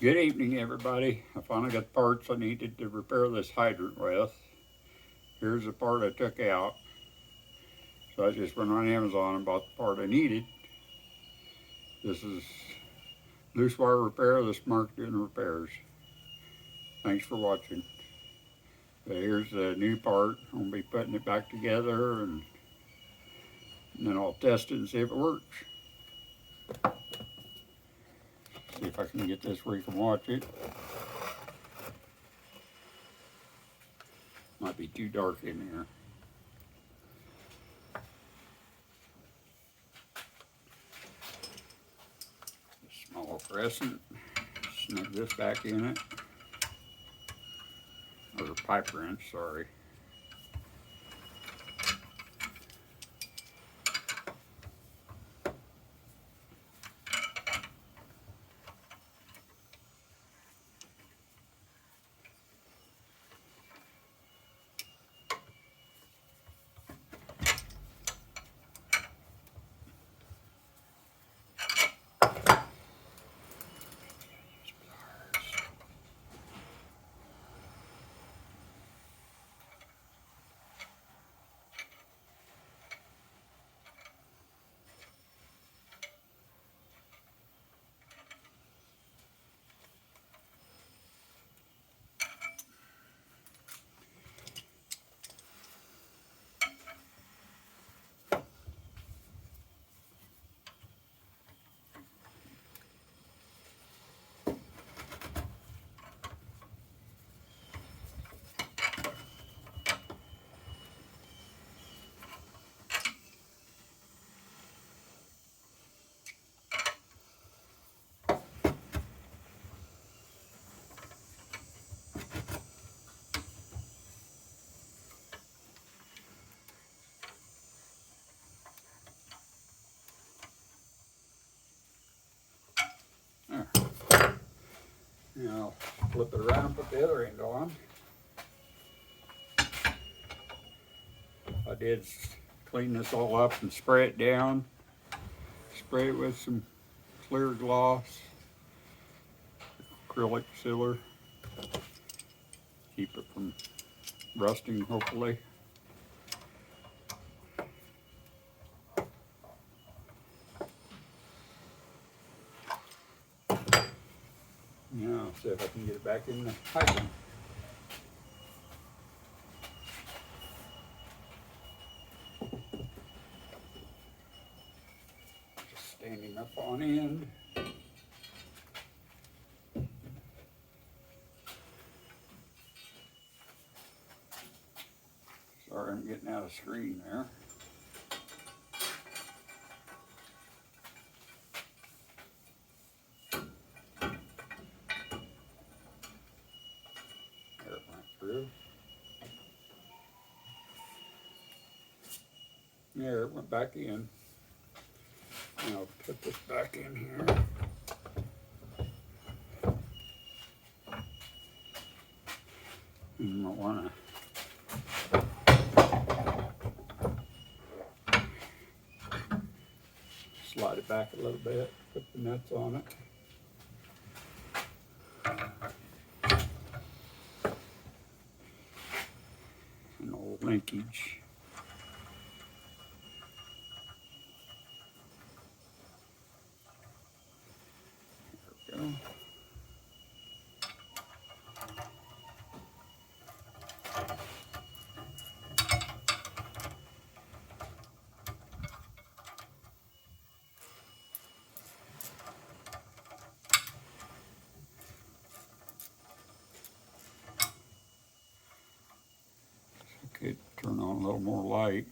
Good evening, everybody. I finally got the parts I needed to repair this hydrant with. Here's the part I took out. So I just went on Amazon and bought the part I needed. This is loose wire repair. This Mark doing repairs. Thanks for watching. So here's the new part. I'm going to be putting it back together and then I'll test it and see if it works. See if I can get this where you can watch it. Might be too dark in here. A small crescent. Snug this back in it. Or a pipe wrench, sorry. There. Now flip it around and put the other end on. I did clean this all up and spray it down. Spray it with some clear gloss, acrylic sealer. Keep it from rusting, hopefully. Now, see if I can get it back in the hydrant. Just standing up on end. Sorry, I'm getting out of screen there. There it went through. There, it went back in. Now I'll put this back in here. You might want to slide it back a little bit, put the nuts on it. An old linkage. There we go. Could turn on a little more light.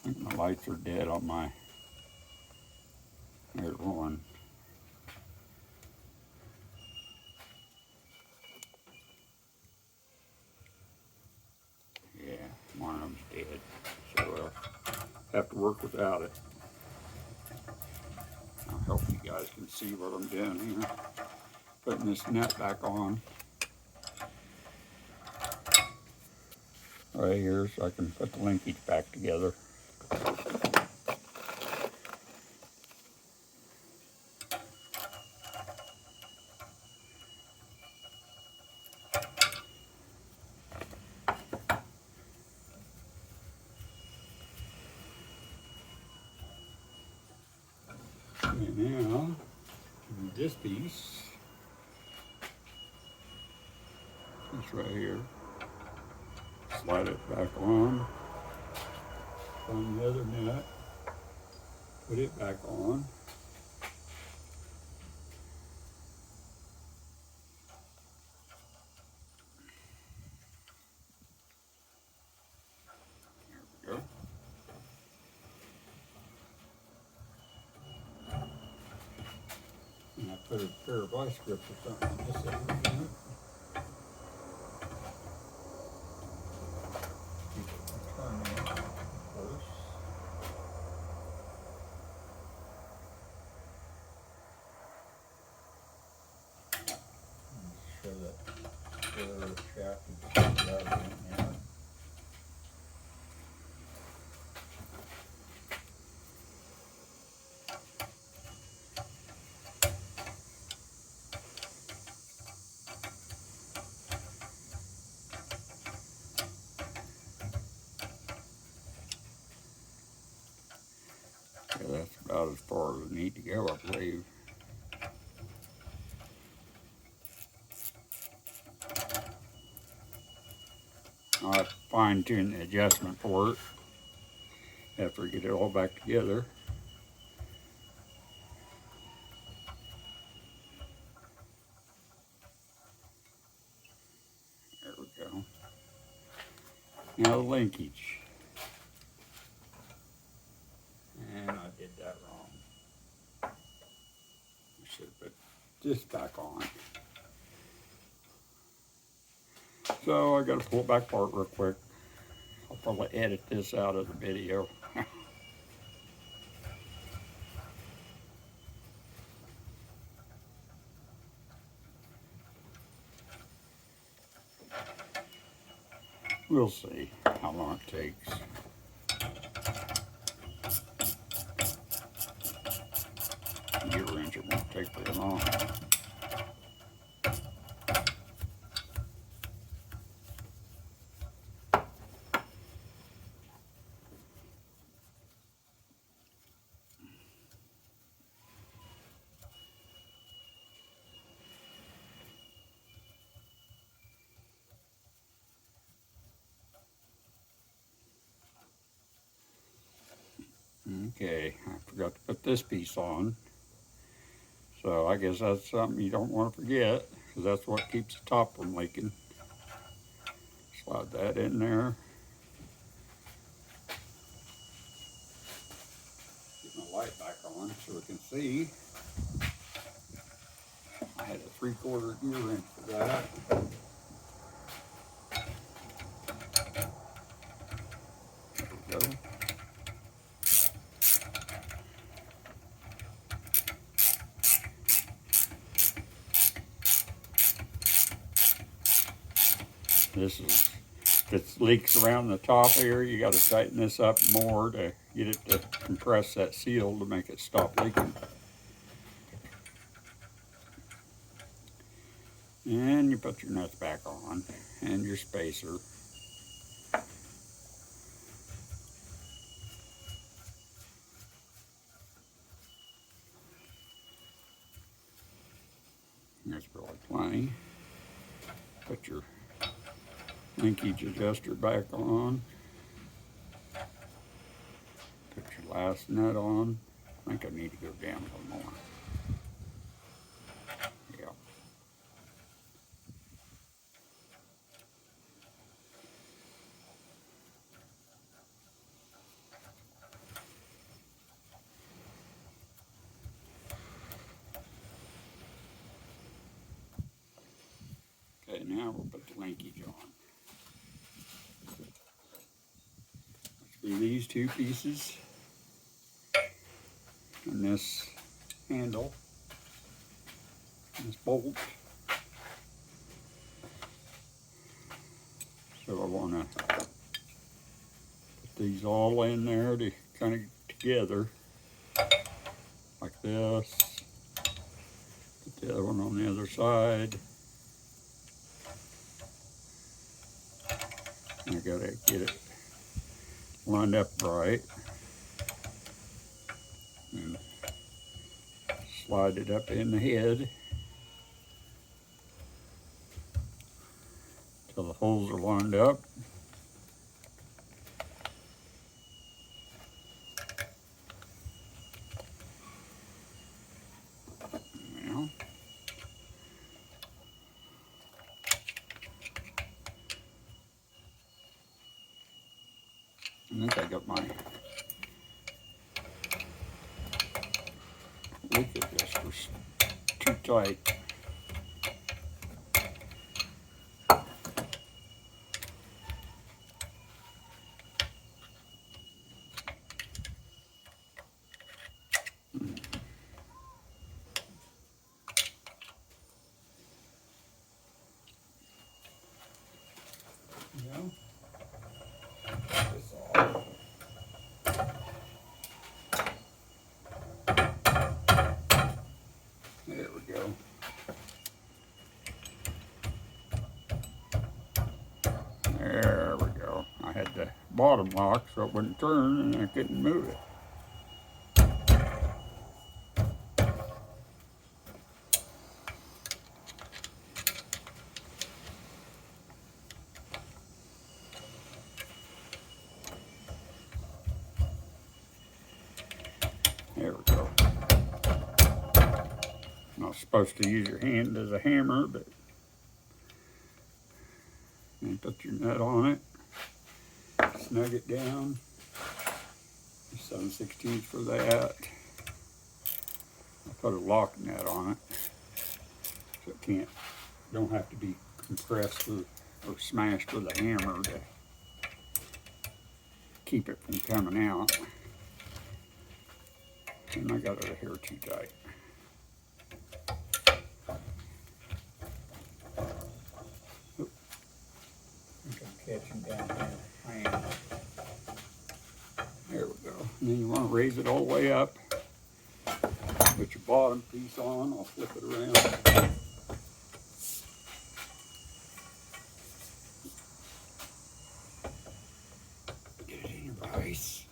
I think my lights are dead on my, there's one. Yeah, one of them's dead, so we'll have to work without it. I'll help you guys can see what I'm doing here. Putting this nut back on. Right here so I can put the linkage back together. And now, do this piece. This right here. Slide it back on. From the other nut. Put it back on. There we go. And I put a pair of vice grips or something on this end. Show that square shaft and just grab it in there. Yeah, that's about as far as I need to go, I believe. I'll fine tune the adjustment for it after we get it all back together. There we go. Now the linkage. And I did that wrong. I should have put this back on. So I gotta pull it back apart real quick. I'll probably edit this out of the video. We'll see how long it takes. Gear wrench, it won't take very long. Okay, I forgot to put this piece on. So I guess that's something you don't want to forget, because that's what keeps the top from leaking. Slide that in there. Get my light back on so we can see. I had a 3/4 gear wrench for that. There we go. This is, if it leaks around the top here, you got to tighten this up more to get it to compress that seal to make it stop leaking. And you put your nuts back on and your spacer. There's probably plenty. Put your linkage adjuster back on. Put your last nut on. I think I need to go down a little more. Yeah. Okay, now we'll put the linkage on. Be these two pieces and this handle, this bolt. So I want to put these all in there to kind of together like this. Put the other one on the other side. I gotta get it lined up right. And slide it up in the head till the holes are lined up. Now, I think I got my look at this was too tight. Yeah. This off. There we go. There we go. I had the bottom lock so it wouldn't turn and I couldn't move it. There we go. Not supposed to use your hand as a hammer, but you put your nut on it, snug it down. 7/16 for that. I put a lock nut on it, so it don't have to be compressed or smashed with a hammer to keep it from coming out. And I got it a hair too tight. Oop. I think I'm catching down here. There we go. And then you want to raise it all the way up. Put your bottom piece on. I'll flip it around. Get it in your vise.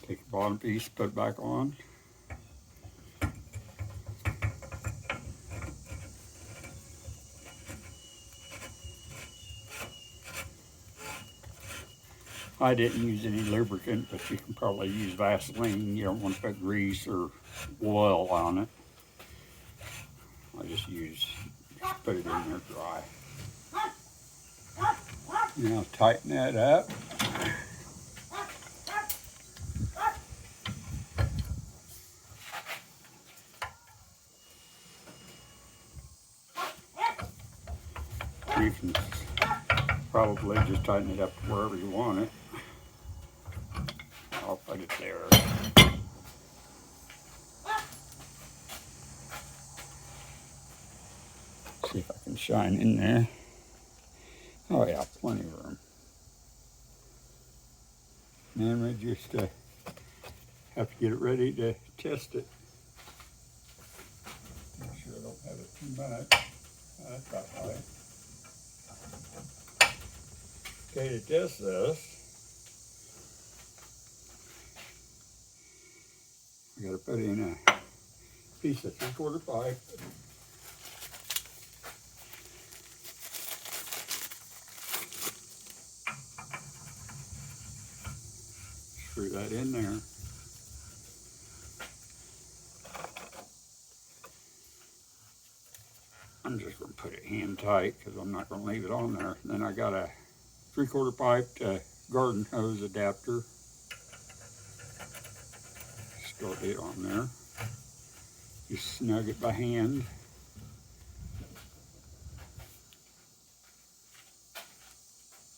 Take the bottom piece, put it back on. I didn't use any lubricant, but you can probably use Vaseline. You don't want to put grease or oil on it. I just put it in there dry. Now tighten that up. You can probably just tighten it up wherever you want it. I'll put it there. See if I can shine in there. Oh yeah, plenty of room. Then we just have to get it ready to test it. Make sure I don't have it too much. That's about right. Okay, to test this, I got to put in a piece of 3/4 pipe. Screw that in there. I'm just going to put it hand tight because I'm not going to leave it on there. Then I got a 3/4 pipe garden hose adapter. Start it on there. Just snug it by hand.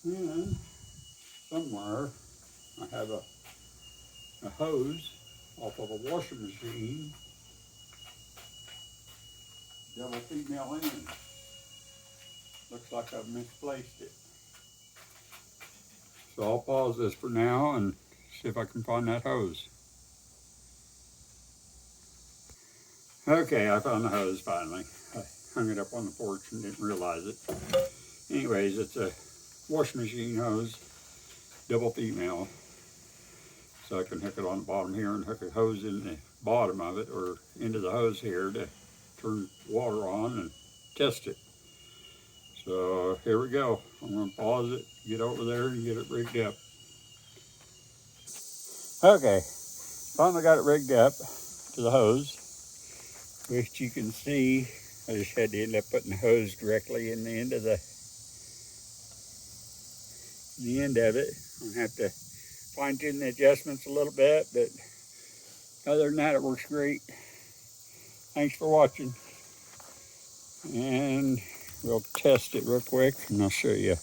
And somewhere I have a hose off of a washing machine. Double female end. Looks like I've misplaced it. So I'll pause this for now and see if I can find that hose. Okay, I found the hose finally. I hung it up on the porch and didn't realize it. Anyways, it's a washing machine hose, double female. So I can hook it on the bottom here and hook a hose in the bottom of it or into the hose here to turn water on and test it. So here we go. I'm going to pause it, get over there and get it rigged up. Okay, finally got it rigged up to the hose, which you can see I just had to end up putting the hose directly in the end of it. I'm gonna have to fine tune the adjustments a little bit, but other than that, it works great. Thanks for watching, and we'll test it real quick and I'll show you.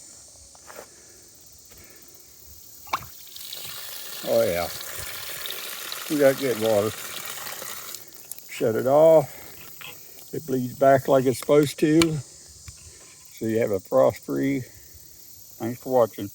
Oh yeah, we got good water. Shut it off. It bleeds back like it's supposed to, so you have a frost-free. Thanks for watching.